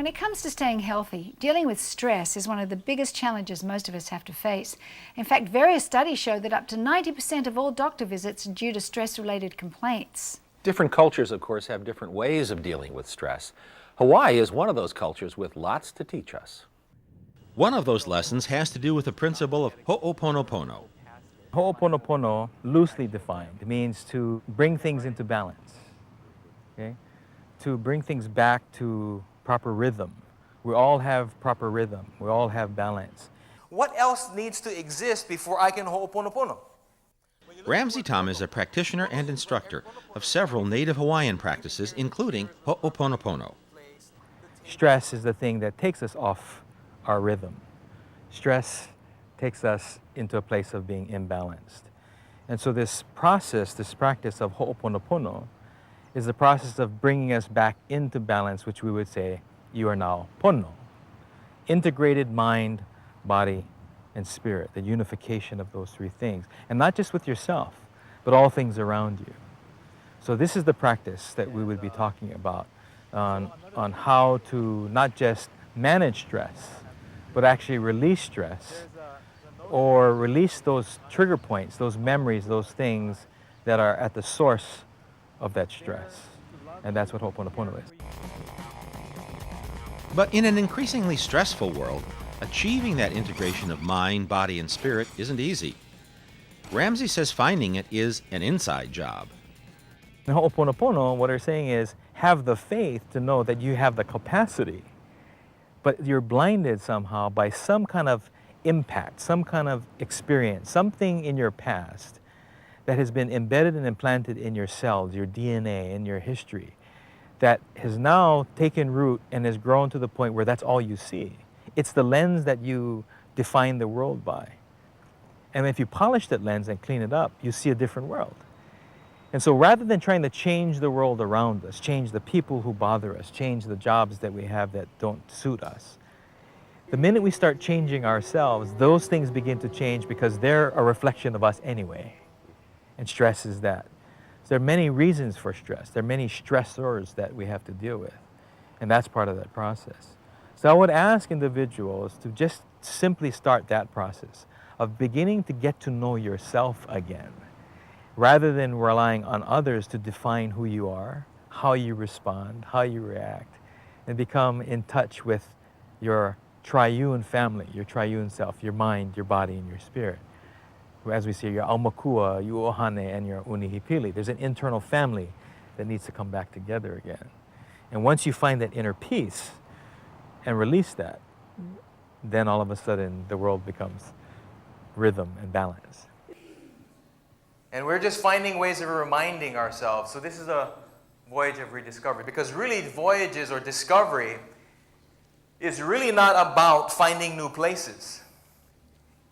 When it comes to staying healthy, dealing with stress is one of the biggest challenges most of us have to face. In fact, various studies show that up to 90% of all doctor visits are due to stress-related complaints. Different cultures, of course, have different ways of dealing with stress. Hawaii is one of those cultures with lots to teach us. One of those lessons has to do with the principle of ho'oponopono. Ho'oponopono, loosely defined, means to bring things into balance, okay? To bring things back to proper rhythm. We all have proper rhythm. We all have balance. What else needs to exist before I can ho'oponopono? Ramsey Tom is a practitioner and instructor of several native Hawaiian practices, including ho'oponopono. Stress is the thing that takes us off our rhythm. Stress takes us into a place of being imbalanced. And so this process, this practice of ho'oponopono, is the process of bringing us back into balance, which we would say, you are now pono. Integrated mind, body, and spirit, the unification of those three things. And not just with yourself, but all things around you. So this is the practice that we would be talking about on how to not just manage stress, but actually release stress, or release those trigger points, those memories, those things that are at the source of that stress. And that's what ho'oponopono is. But in an increasingly stressful world, achieving that integration of mind, body, and spirit isn't easy. Ramsey says finding it is an inside job. In ho'oponopono, what they're saying is, have the faith to know that you have the capacity, but you're blinded somehow by some kind of impact, some kind of experience, something in your past that has been embedded and implanted in your cells, your DNA, in your history, that has now taken root and has grown to the point where that's all you see. It's the lens that you define the world by. And if you polish that lens and clean it up, you see a different world. And so rather than trying to change the world around us, change the people who bother us, change the jobs that we have that don't suit us, the minute we start changing ourselves, those things begin to change because they're a reflection of us anyway. And stress is that. So there are many reasons for stress. There are many stressors that we have to deal with. And that's part of that process. So I would ask individuals to just simply start that process of beginning to get to know yourself again, rather than relying on others to define who you are, how you respond, how you react, and become in touch with your triune family, your triune self, your mind, your body, and your spirit. As we say, your aumakua, your ohane, and your unihipili. There's an internal family that needs to come back together again. And once you find that inner peace and release that, then all of a sudden the world becomes rhythm and balance. And we're just finding ways of reminding ourselves. So this is a voyage of rediscovery, because really voyages or discovery is really not about finding new places.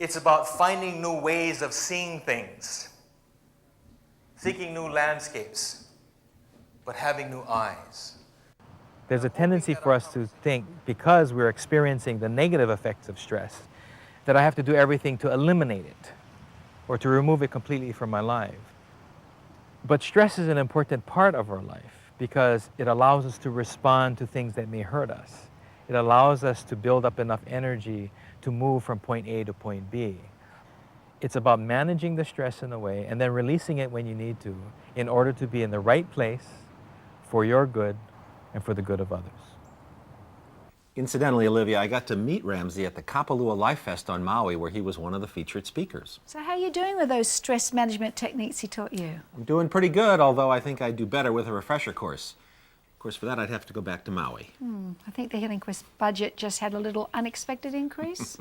It's about finding new ways of seeing things, seeking new landscapes, but having new eyes. There's a tendency for us to think, because we're experiencing the negative effects of stress, that I have to do everything to eliminate it or to remove it completely from my life. But stress is an important part of our life because it allows us to respond to things that may hurt us. It allows us to build up enough energy to move from point A to point B. It's about managing the stress in a way and then releasing it when you need to in order to be in the right place for your good and for the good of others. Incidentally, Olivia, I got to meet Ramsey at the Kapalua Life Fest on Maui, where he was one of the featured speakers. So how are you doing with those stress management techniques he taught you? I'm doing pretty good, although I think I'd do better with a refresher course. Of course, for that, I'd have to go back to Maui. I think the Healing Quest budget just had a little unexpected increase.